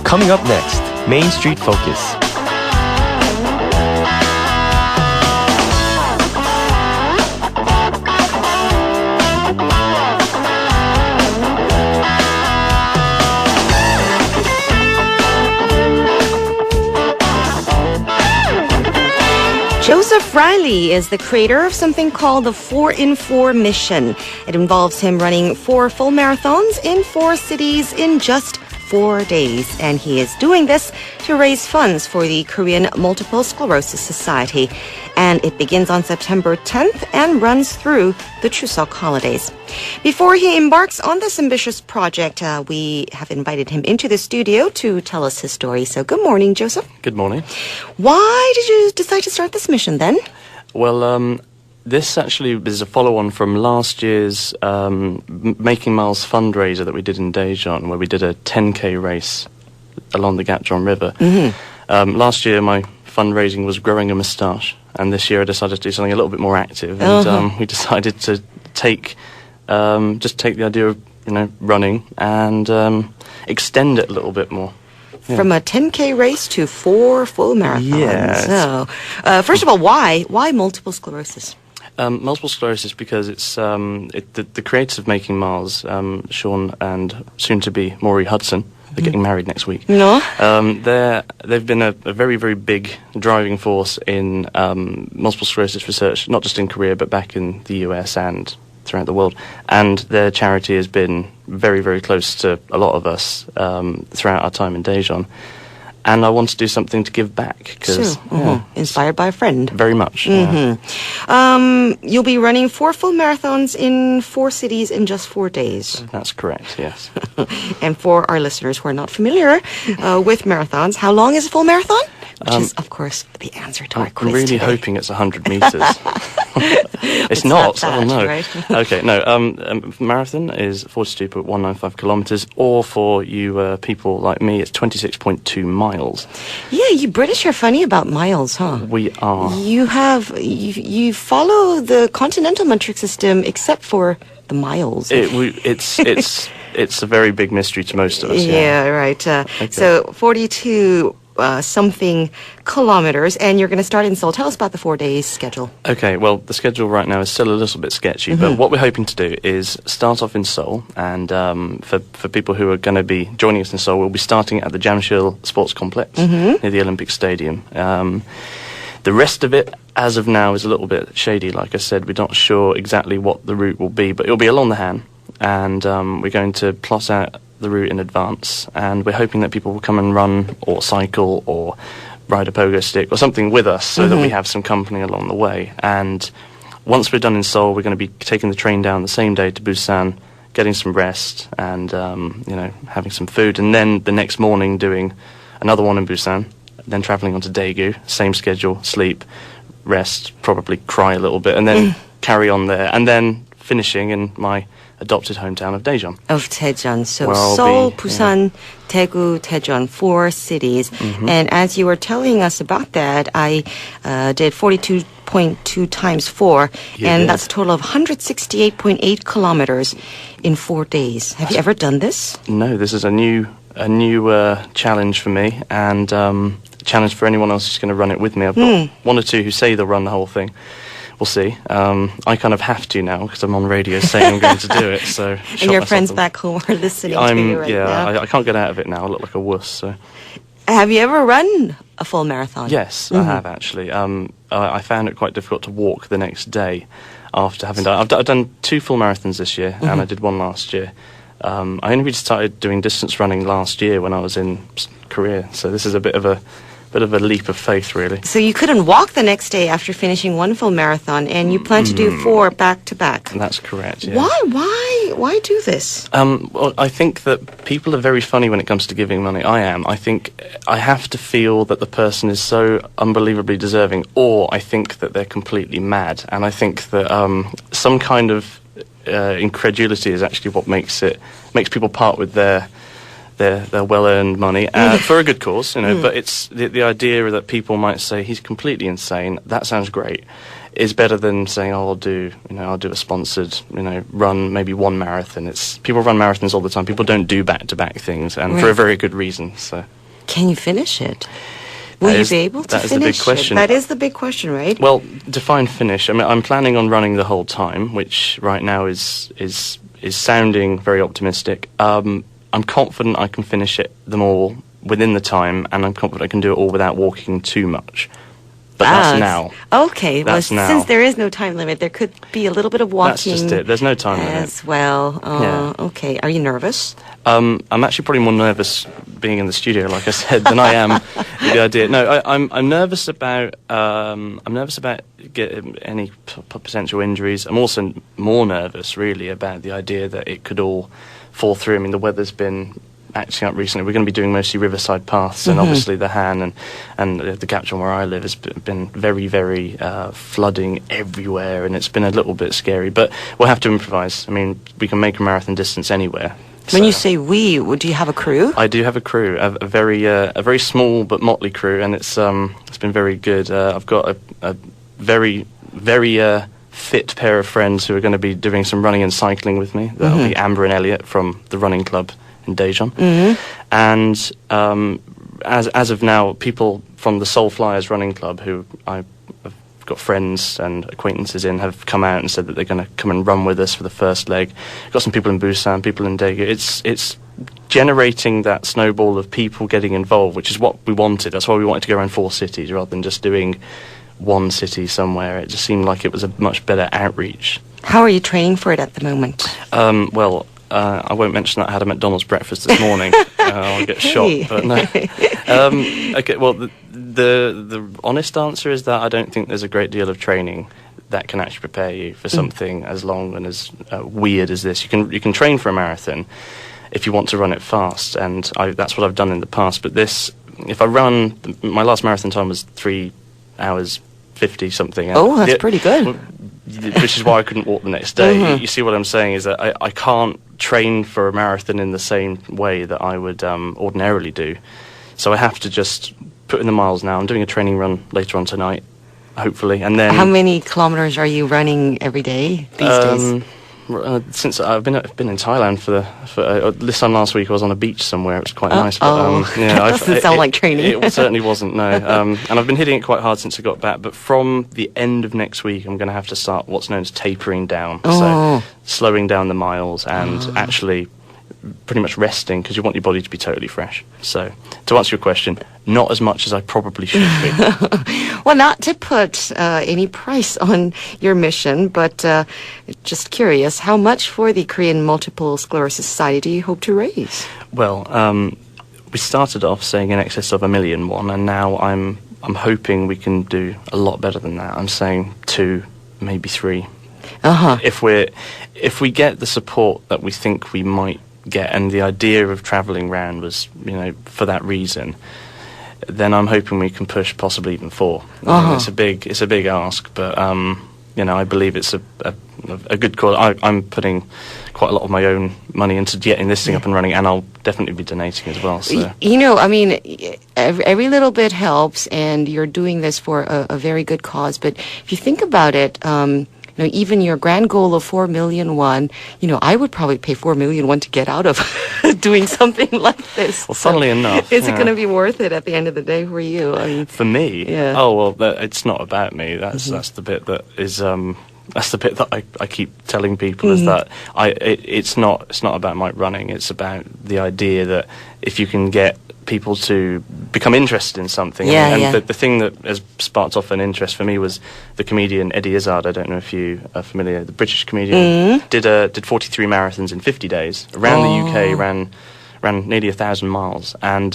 Coming up next, Main Street Focus. Joseph Riley is the creator of something called the 4-in-4 mission. It involves him running 4 full marathons in 4 cities in just 4 days. And he is doing this to raise funds for the Korean Multiple Sclerosis Society. And it begins on September 10th and runs through the Chuseok holidays. Before he embarks on this ambitious project, we have invited him into the studio to tell us his story. So good morning, Joseph. Good morning. Why did you decide to start this mission then? Well, this actually is a follow-on from last year's Making Miles fundraiser that we did in Daejeon, where we did a 10K race along the Gapjeon River. Last year, my fundraising was growing a moustache, and this year I decided to do something a little bit more active, and we decided to take the idea of running and extend it a little bit more. Yeah. From a 10K race to 4 full marathons. Yes. So, first of all, why multiple sclerosis? Multiple sclerosis because it's the creators of Making Miles, Sean and soon to be Maury Hudson. They're getting married next week. No. They've been a very, very big driving force in multiple sclerosis research, not just in Korea, but back in the US and throughout the world. And their charity has been very, very close to a lot of us throughout our time in Daejeon. And I want to do something to give back. Inspired by a friend. Very much. You'll be running 4 full marathons in 4 cities in just 4 days. That's correct, yes. And for our listeners who are not familiar with marathons, how long is a full marathon? Which is, of course, the answer to our quiz I'm really today. hoping it's 100 meters. It's not. That, oh no. Right? Okay, no. Marathon is 42.195 kilometers, or for you people like me, it's 26.2 miles. Yeah, you British are funny about miles, huh? We are. You follow the continental metric system, except for the miles. It's a very big mystery to most of us. Yeah, right. Okay. So 42 something kilometers, and you're going to start in Seoul. Tell us about the 4 days schedule. Okay, well, the schedule right now is still a little bit sketchy, but what we're hoping to do is start off in Seoul, and for people who are going to be joining us in Seoul, we'll be starting at the Jamsil Sports Complex near the Olympic Stadium. The rest of it, as of now, is a little bit shady. Like I said, we're not sure exactly what the route will be, but it'll be along the Han, and we're going to plot out the route in advance, and we're hoping that people will come and run or cycle or ride a pogo stick or something with us so that we have some company along the way. And once we're done in Seoul, we're going to be taking the train down the same day to Busan, getting some rest and having some food, and then the next morning doing another one in Busan, then travelling on to Daegu, same schedule, sleep, rest, probably cry a little bit, and then carry on there, and then finishing in my adopted hometown of Daejeon. Of Daejeon. So Seoul, Busan, Daegu, Daejeon, 4 cities. And as you were telling us about that, I did 42.2 times 4, and that's a total of 168.8 kilometers in 4 days. Have you ever done this? No, this is a new challenge for me, and challenge for anyone else who's going to run it with me. I've got 1 or 2 who say they'll run the whole thing. We'll see. I kind of have to now because I'm on radio saying I'm going to do it. So and your friends back home are listening to you right now. I can't get out of it now. I look like a wuss. So, have you ever run a full marathon? Yes, I have actually. I found it quite difficult to walk the next day after having done. I've done 2 full marathons this year, and I did 1 last year. I only really started doing distance running last year when I was in Korea. So this is a bit of a leap of faith, really. So you couldn't walk the next day after finishing 1 full marathon, and you plan to do 4 back to back. That's correct. Yeah. Why do this? Well, I think that people are very funny when it comes to giving money. I am. I think I have to feel that the person is so unbelievably deserving, or I think that they're completely mad. And I think that some kind of incredulity is actually what makes people part with their well-earned money for a good cause, But it's the idea that people might say he's completely insane. That sounds great. Is better than saying, I'll do a sponsored, run maybe 1 marathon. People run marathons all the time. People don't do back-to-back things, and for a very good reason. So. Can you finish it? Will you be able to finish it? That is the big question. That is the big question, right? Well, define finish. I mean, I'm planning on running the whole time, which right now is sounding very optimistic. I'm confident I can finish them all within the time, and I'm confident I can do it all without walking too much. But that's now. Okay. That's now. Since there is no time limit, there could be a little bit of walking. That's just it. There's no time limit. As well. Yeah. Okay. Are you nervous? I'm actually probably more nervous being in the studio, like I said, than I am with the idea. No, I'm nervous about getting any potential injuries. I'm also more nervous, really, about the idea that it could all fall through. I mean, the weather's been acting up recently. We're going to be doing mostly riverside paths, and obviously the Han and the Gapchon where I live has been very, very flooding everywhere, and it's been a little bit scary. But we'll have to improvise. I mean, we can make a marathon distance anywhere. When you say we, do you have a crew? I do have a crew, a very small but motley crew, and it's been very good. I've got a very, very fit pair of friends who are going to be doing some running and cycling with me. That'll be Amber and Elliot from the running club in Daejeon. And as of now, people from the Soul Flyers running club, who I've got friends and acquaintances in, have come out and said that they're going to come and run with us for the first leg. Got some people in Busan, people in Daegu. It's generating that snowball of people getting involved, which is what we wanted. That's why we wanted to go around 4 cities rather than just doing one city somewhere. It just seemed like it was a much better outreach. How are you training for it at the moment? I won't mention that I had a McDonald's breakfast this morning. I'll get shot, but no. Okay, well, the honest answer is that I don't think there's a great deal of training that can actually prepare you for something as long and as weird as this. You can train for a marathon if you want to run it fast, and that's what I've done in the past. But this, if I run, my last marathon time was 3 hours 50 something. Oh, that's pretty good. Which is why I couldn't walk the next day. You see what I'm saying is that I can't train for a marathon in the same way that I would ordinarily do. So I have to just put in the miles now. I'm doing a training run later on tonight, hopefully, and then. How many kilometers are you running every day these days? Since I've been in Thailand for this time last week, I was on a beach somewhere. It was quite nice. But, that doesn't sound like training. It certainly wasn't. No, and I've been hitting it quite hard since I got back. But from the end of next week, I'm going to have to start what's known as tapering down. So slowing down the miles and actually pretty much resting, because you want your body to be totally fresh. So to answer your question, not as much as I probably should be. Well, not to put any price on your mission, but just curious, how much for the Korean Multiple Sclerosis Society do you hope to raise? Well, we started off saying in excess of $1 million, and now I'm hoping we can do a lot better than that. I'm saying 2, maybe 3. If we get the support that we think we might get, and the idea of travelling round was, for that reason, then I'm hoping we can push possibly even 4. It's a big ask, but I believe it's a good call. I'm putting quite a lot of my own money into getting this thing up and running, and I'll definitely be donating as well. So. Every little bit helps, and you're doing this for a very good cause. But if you think about it, even your grand goal of 4 million won, I would probably pay 4 million won to get out of doing something like this. Well, funnily enough, is it going to be worth it at the end of the day for you? For me, yeah. Oh well, it's not about me. That's the bit that is. That's the bit that I keep telling people is that it's not about my running. It's about the idea that if you can get people to become interested in something. The thing that has sparked off an interest for me was the comedian Eddie Izzard. I don't know if you are familiar. The British comedian did 43 marathons in 50 days around the UK. Ran nearly 1,000 miles, and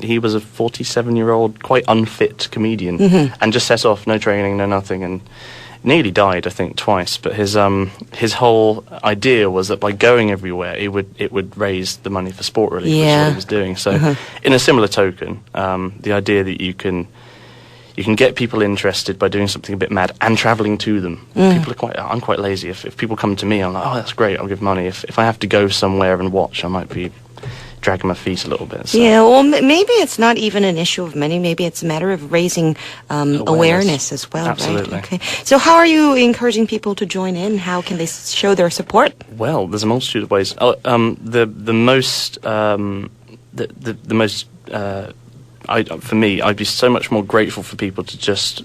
he was a 47-year-old, quite unfit comedian, and just set off, no training, no nothing, and nearly died, I think, twice. But his whole idea was that by going everywhere, it would raise the money for sport relief, which is what he was doing. So, in a similar token, the idea that you can get people interested by doing something a bit mad and travelling to them. I'm quite lazy. If people come to me, I'm like, oh, that's great, I'll give money. If I have to go somewhere and watch, I might be dragging my feet a little bit. So. Yeah, well, maybe it's not even an issue of money. Maybe it's a matter of raising awareness as well, Absolutely. right? Okay. So how are you encouraging people to join in? How can they show their support? Well, there's a multitude of ways. The most for me, I'd be so much more grateful for people to just,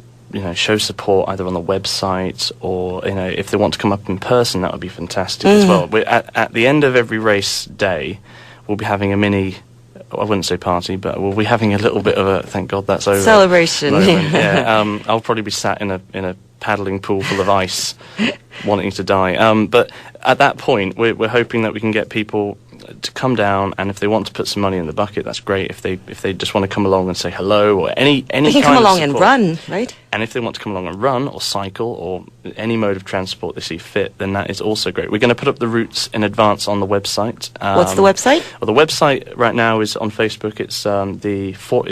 show support either on the website or, if they want to come up in person, that would be fantastic as well. At the end of every race day, we'll be having a mini, I wouldn't say party, but we'll be having a little bit of a, thank God that's over. Celebration. Yeah. I'll probably be sat in a paddling pool full of ice, wanting to die. But at that point, we're hoping that we can get people to come down, and if they want to put some money in the bucket, that's great. If they just want to come along and say hello, or any they can come along and run, right? And if they want to come along and run or cycle or any mode of transport they see fit, then that is also great. We're going to put up the routes in advance on the website. What's the website? Well, the website right now is on Facebook. It's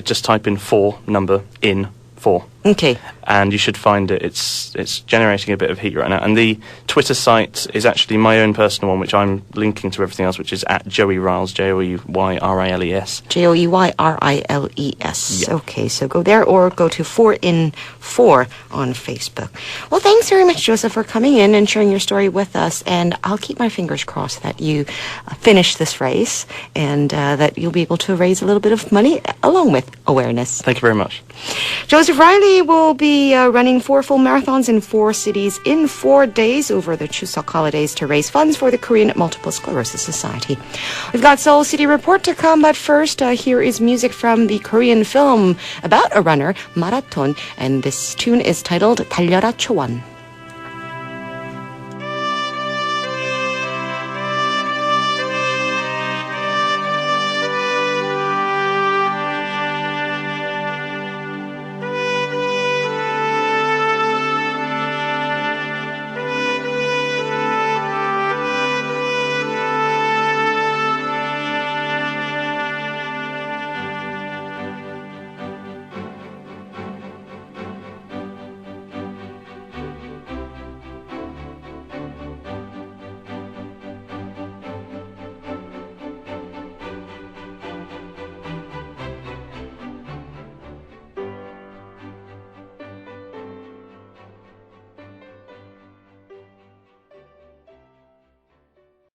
just type in 4 number in 4. Okay. And you should find it. It's generating a bit of heat right now. And the Twitter site is actually my own personal one, which I'm linking to everything else, which is at Joey Riles, Joeyriles. Joeyriles. Yeah. Okay, so go there or go to 4in4 on Facebook. Well, thanks very much, Joseph, for coming in and sharing your story with us. And I'll keep my fingers crossed that you finish this race and that you'll be able to raise a little bit of money along with awareness. Thank you very much. Joseph Riley will be running 4 full marathons in 4 cities in 4 days over the Chuseok holidays to raise funds for the Korean Multiple Sclerosis Society. We've got Seoul City Report to come, but first, here is music from the Korean film about a runner, Marathon, and this tune is titled 달려라 초원.